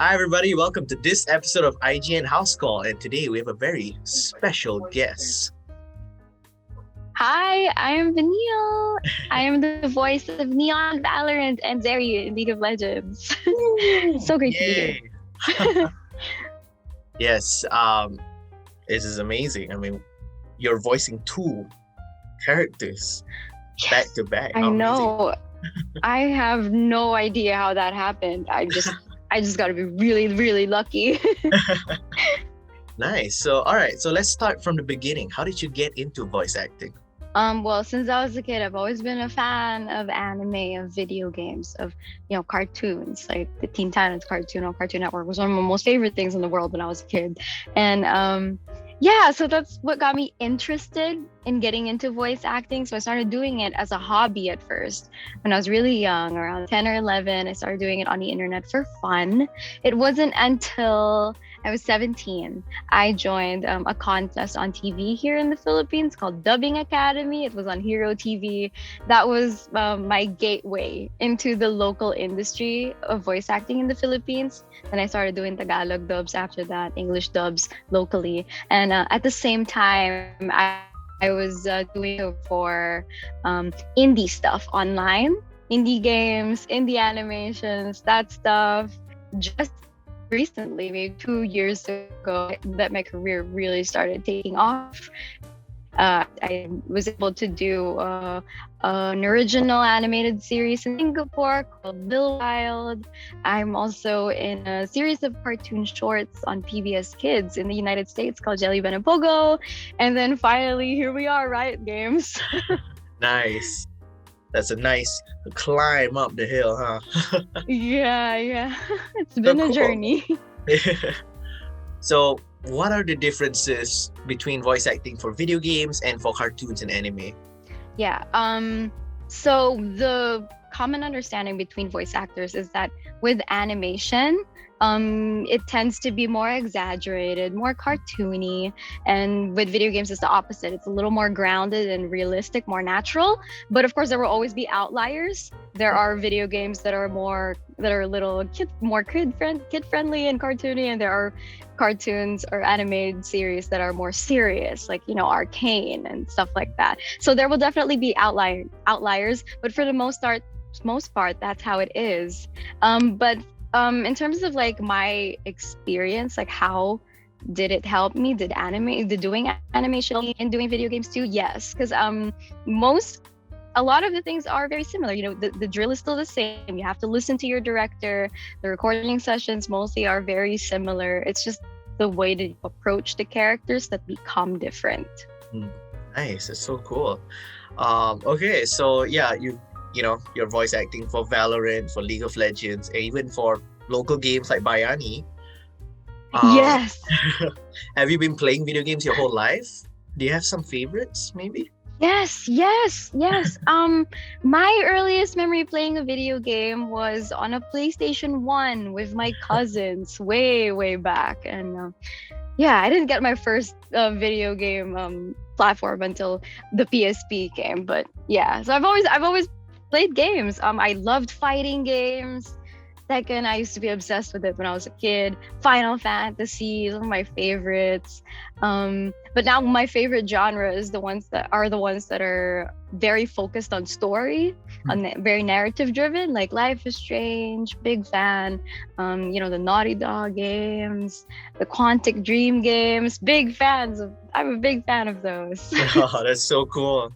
Hi, everybody. Welcome to this episode of IGN House Call. And today we have a very special guest. Hi, I am Vanille. I am the voice of Neon, Valorant, and Zeri in League of Legends. So great to be here. Yay. Yes, this is amazing. I mean, you're voicing two characters back to back. I How amazing. know. I have no idea how that happened. I just got to be really, really lucky. Nice. So, all right. So let's start from the beginning. How did you get into voice acting? Well, since I was a kid, I've always been a fan of anime, of video games, of cartoons. Like the Teen Titans cartoon on Cartoon Network was one of my most favorite things in the world when I was a kid. And yeah, so that's what got me interested in getting into voice acting. So I started doing it as a hobby at first. When I was really young, around 10 or 11, I started doing it on the internet for fun. It wasn't until I was 17, I joined a contest on TV here in the Philippines called Dubbing Academy. It was on Hero TV. That was my gateway into the local industry of voice acting in the Philippines. Then I started doing Tagalog dubs after that, English dubs locally. And at the same time, I was doing it for indie stuff online, indie games, indie animations, that stuff. Just recently, maybe 2 years ago, that my career really started taking off. I was able to do an original animated series in Singapore called Bill Wild. I'm also in a series of cartoon shorts on PBS Kids in the United States called Jelly Ben and Pogo. And then finally, here we are, Riot Games. Nice. That's a nice climb up the hill, huh? Yeah. It's been a journey. So, what are the differences between voice acting for video games and for cartoons and anime? Yeah. So the common understanding between voice actors is that with animation, it tends to be more exaggerated, more cartoony, and with video games, it's the opposite. It's a little more grounded and realistic, more natural. But of course, there will always be outliers. There are video games that are a little more kid friendly and cartoony, and there are cartoons or animated series that are more serious, like Arcane and stuff like that. So there will definitely be outliers, but for the most part, that's how it is. But in terms of like my experience, like how did it help me? Did doing animation and doing video games too? Yes, because a lot of the things are very similar. The drill is still the same. You have to listen to your director. The recording sessions mostly are very similar. It's just the way to approach the characters that become different. Nice, that's so cool. Okay, so yeah, you're voice acting for Valorant, for League of Legends, and even for local games like Bayani. Yes. Have you been playing video games your whole life? Do you have some favorites, maybe? Yes. My earliest memory playing a video game was on a PlayStation 1 with my cousins way back. And yeah, I didn't get my first video game platform until the PSP came. But yeah, so I've always played games. I loved fighting games. Tekken, I used to be obsessed with it when I was a kid. Final Fantasy is one of my favorites. But now my favorite genre is the ones that are very focused on story, very narrative driven, like Life is Strange, big fan. The Naughty Dog games, the Quantic Dream games, I'm a big fan of those. Oh, that's so cool.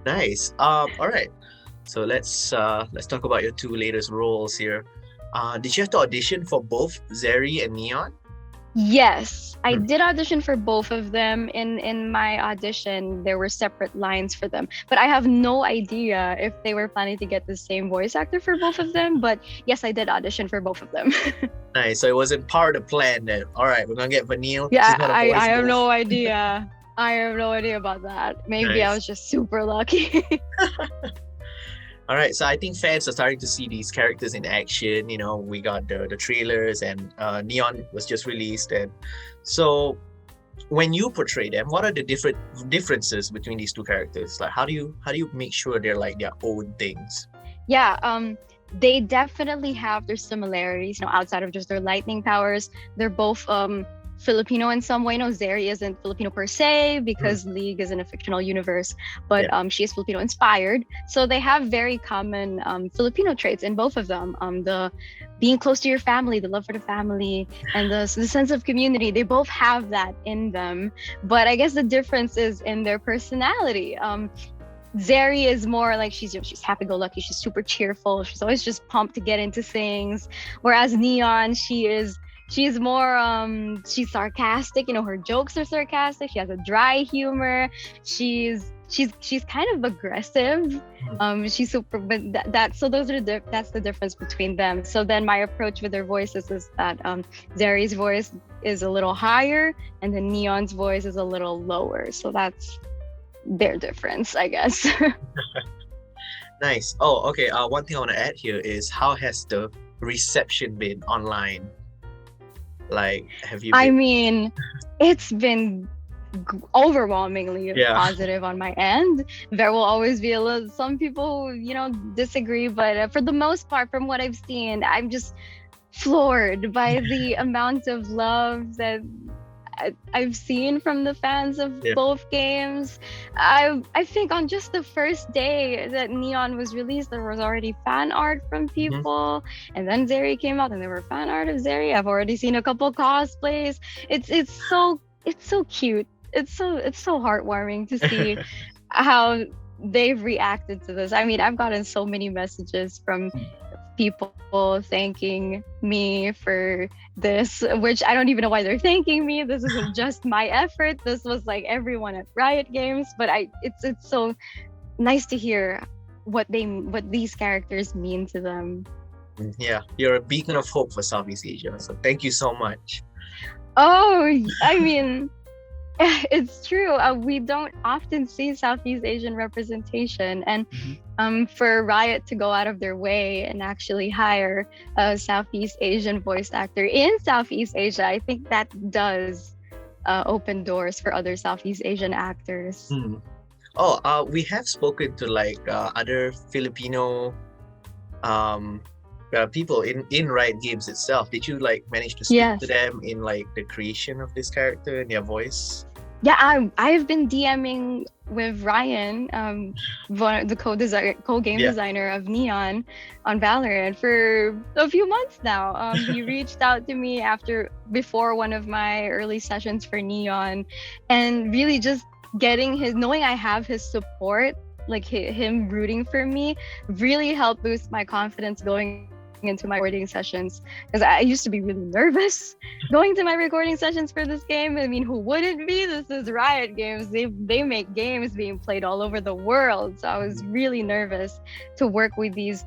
Nice. All right. So let's talk about your two latest roles here. Did you have to audition for both Zeri and Neon? Yes, I did audition for both of them. In my audition, there were separate lines for them, but I have no idea if they were planning to get the same voice actor for both of them. But yes, I did audition for both of them. Nice. So it wasn't part of the plan then. All right, we're gonna get Vanille. Yeah, She's gonna voice I have both. no idea. I have no idea about that. Maybe I Nice. was just super lucky. All right, so I think fans are starting to see these characters in action. We got the trailers, and Neon was just released, and so when you portray them, what are the differences between these two characters? Like, how do you make sure they're like their own things? Yeah, they definitely have their similarities, outside of just their lightning powers. They're both Filipino in some way. Zeri isn't Filipino per se because League is in a fictional universe, but Yeah. she is Filipino-inspired. So they have very common Filipino traits in both of them. The being close to your family, the love for the family, and the sense of community. They both have that in them, but I guess the difference is in their personality. Zeri is more like she's happy-go-lucky. She's super cheerful. She's always just pumped to get into things. Whereas Neon, she's more she's sarcastic. Her jokes are sarcastic. She has a dry humor. She's kind of aggressive. She's super, but so that's the difference between them. So then my approach with their voices is that Zeri's voice is a little higher and then Neon's voice is a little lower. So that's their difference, I guess. Nice. Oh, okay. One thing I want to add here is how has the reception been online? Like, have you I been? mean, it's been overwhelmingly Yeah. positive on my end. There will always be some people disagree, but for the most part, from what I've seen, I'm just floored by the amount of love that I've seen from the fans of both games. I think on just the first day that Neon was released, there was already fan art from people, and then Zeri came out, and there were fan art of Zeri. I've already seen a couple cosplays. It's so cute. It's so heartwarming to see how they've reacted to this. I mean, I've gotten so many messages from people thanking me for this, which I don't even know why they're thanking me. This isn't just my effort. This was like everyone at Riot Games, but it's so nice to hear what these characters mean to them. Yeah, you're a beacon of hope for Southeast Asia. So thank you so much. Oh, I mean, it's true. We don't often see Southeast Asian representation, and for Riot to go out of their way and actually hire a Southeast Asian voice actor in Southeast Asia, I think that does open doors for other Southeast Asian actors. Oh, we have spoken to like other Filipino people in Riot Games itself. Did you like manage to speak to them in like the creation of this character and their voice? Yeah, I've been DMing with Ryan, the co-game designer of Neon on Valorant for a few months now. He reached out to me before one of my early sessions for Neon, and really just knowing I have his support, like him rooting for me, really helped boost my confidence going into my recording sessions, because I used to be really nervous going to my recording sessions for this game. I mean, who wouldn't be? This is Riot Games. They make games being played all over the world. So I was really nervous to work with these,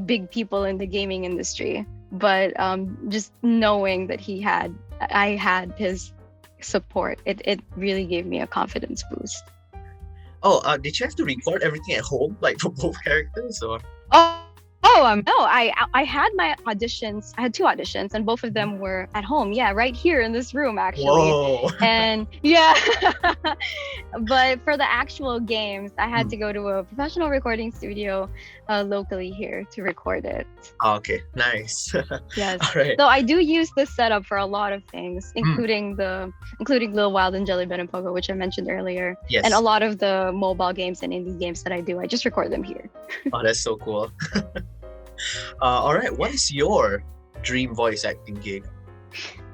big people in the gaming industry. But just knowing that I had his support, it really gave me a confidence boost. Oh, did you have to record everything at home, like for both characters, or? No, I had my auditions. I had 2 auditions, and both of them were at home. Yeah, right here in this room, actually. Whoa. And yeah, but for the actual games, I had to go to a professional recording studio locally here to record it. Okay, nice. Yes. All right. So I do use this setup for a lot of things, including Lil Wild and Jelly Ben and Pogo, which I mentioned earlier. Yes. And a lot of the mobile games and indie games that I do, I just record them here. Oh, that's so cool. All right, what is your dream voice acting gig?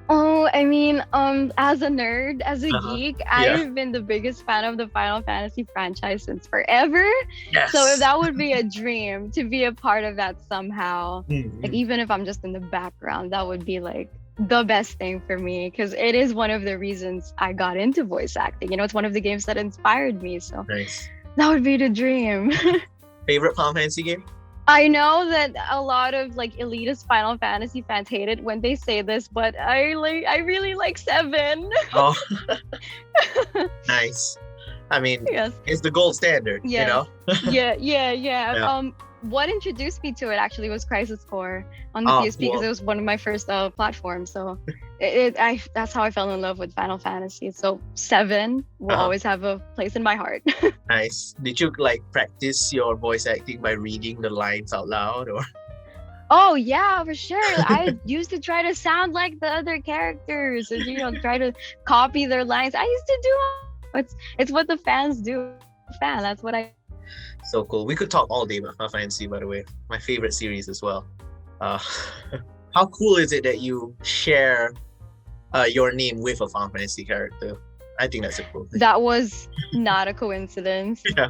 Oh, I mean, as a nerd, as a geek, I've been the biggest fan of the Final Fantasy franchise since forever. Yes. So if that would be a dream to be a part of that somehow, like even if I'm just in the background, that would be like the best thing for me, because it is one of the reasons I got into voice acting. It's one of the games that inspired me. So nice. That would be the dream. Favorite Final Fantasy game? I know that a lot of like elitist Final Fantasy fans hate it when they say this, but I really like 7. Oh, nice. I mean, it's the gold standard, yeah. What introduced me to it actually was Crisis Core on the PSP, because it was one of my first platforms. So that's how I fell in love with Final Fantasy. So 7 will always have a place in my heart. Nice. Did you like practice your voice acting by reading the lines out loud, or? Oh yeah, for sure. I used to try to sound like the other characters and try to copy their lines. I used to do it's what the fans do. Fan, that's what I So cool. We could talk all day about Final Fantasy, by the way. My favorite series as well. Uh, how cool is it that you share your name with a Final Fantasy character? I think that's a cool thing. That was not a coincidence. Yeah.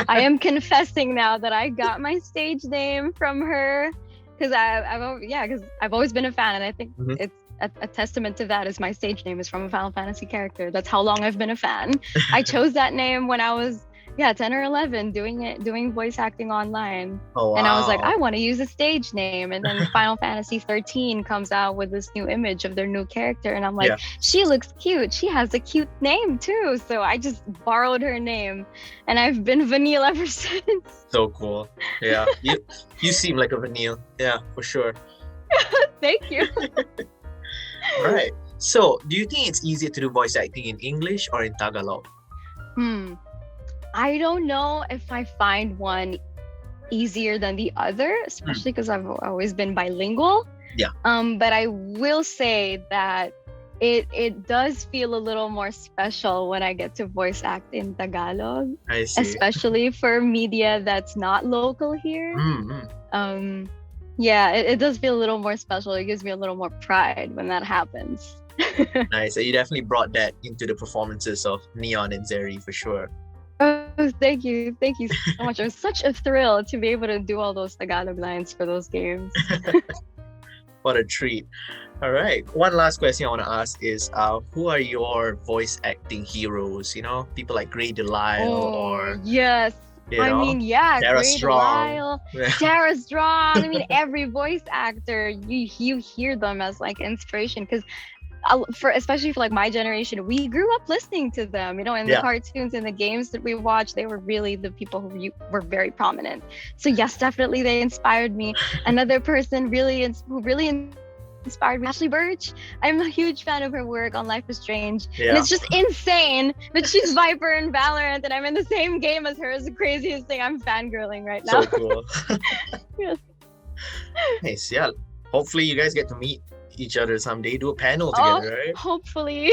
I am confessing now that I got my stage name from her because I've always been a fan, and I think it's a testament to that is my stage name is from a Final Fantasy character. That's how long I've been a fan. I chose that name when I was 10 or 11 doing voice acting online. Oh, wow. And I was like, I want to use a stage name. And then Final Fantasy 13 comes out with this new image of their new character, and I'm like, she looks cute, she has a cute name too. So I just borrowed her name, and I've been Vanille ever since. So cool. Yeah. You seem like a Vanille. Yeah, for sure. Thank you. All right. So do you think it's easier to do voice acting in English or in Tagalog? I don't know if I find one easier than the other, especially because I've always been bilingual. Yeah. But I will say that it does feel a little more special when I get to voice act in Tagalog. I see. Especially for media that's not local here. Mm-hmm. It does feel a little more special. It gives me a little more pride when that happens. Nice. So you definitely brought that into the performances of Neon and Zeri for sure. Oh, thank you so much. It was such a thrill to be able to do all those Tagalog lines for those games. What a treat. All right. One last question I want to ask is, who are your voice acting heroes? People like Grey Delisle or... Yes. Tara Grey Strong. Delisle, Tara Strong. I mean, every voice actor, you hear them as like inspiration because especially for like my generation, we grew up listening to them, in the cartoons and the games that we watched. They were really the people who were very prominent. So yes, definitely they inspired me. Another person who really inspired me, Ashley Birch. I'm a huge fan of her work on Life is Strange. And it's just insane that she's Viper in Valorant and I'm in the same game as her. Is the craziest thing. I'm fangirling right now. So cool. Yes. Nice. Yeah. Hopefully you guys get to meet each other someday, do a panel together, right? Hopefully.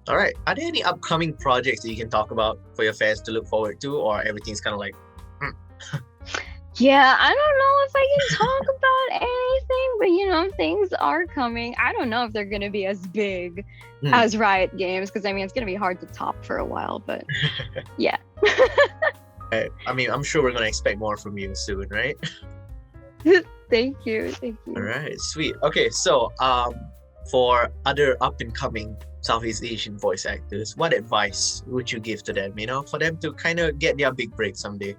All right. Are there any upcoming projects that you can talk about for your fans to look forward to, or everything's kind of like... Yeah, I don't know if I can talk about anything, but things are coming. I don't know if they're going to be as big as Riot Games, because it's going to be hard to top for a while, but yeah. I'm sure we're going to expect more from you soon, right? Thank you. All right, sweet. Okay, so for other up-and-coming Southeast Asian voice actors, what advice would you give to them, for them to kind of get their big break someday?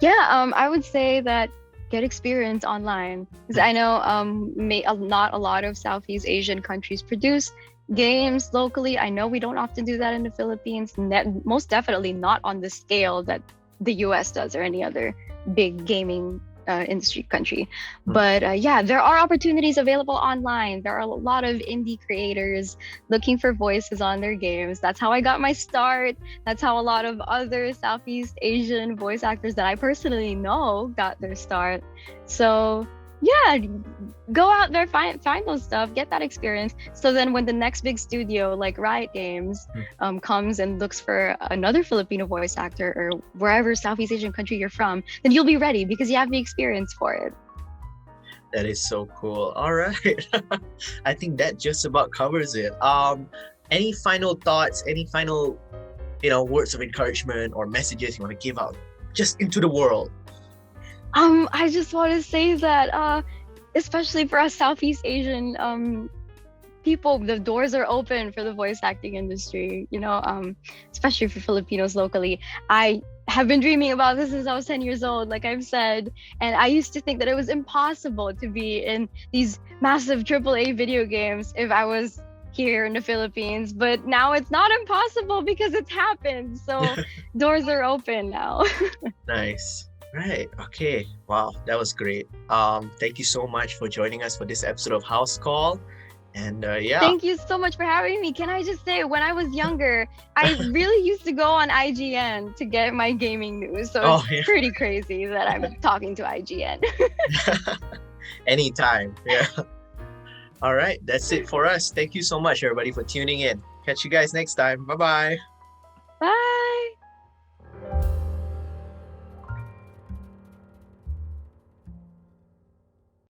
Yeah, I would say that get experience online, because I know not a lot of Southeast Asian countries produce games locally. I know we don't often do that in the Philippines, most definitely not on the scale that the US does or any other big gaming industry country. But there are opportunities available online. There are a lot of indie creators looking for voices on their games. That's how I got my start. That's how a lot of other Southeast Asian voice actors that I personally know got their start. So go out there, find those stuff, get that experience. So then when the next big studio like Riot Games comes and looks for another Filipino voice actor or wherever Southeast Asian country you're from, then you'll be ready because you have the experience for it. That is so cool. All right. I think that just about covers it. Any final thoughts, any final, words of encouragement or messages you want to give out just into the world? I just want to say that, especially for us Southeast Asian people, the doors are open for the voice acting industry, especially for Filipinos locally. I have been dreaming about this since I was 10 years old, like I've said, and I used to think that it was impossible to be in these massive AAA video games if I was here in the Philippines, but now it's not impossible because it's happened. So doors are open now. Nice. Right. Okay. Wow. That was great. Thank you so much for joining us for this episode of House Call. And yeah. Thank you so much for having me. Can I just say, when I was younger, I really used to go on IGN to get my gaming news. So Oh, it's yeah. pretty crazy that I'm talking to IGN. Anytime. Yeah. All right. That's it for us. Thank you so much, everybody, for tuning in. Catch you guys next time. Bye-bye. Bye.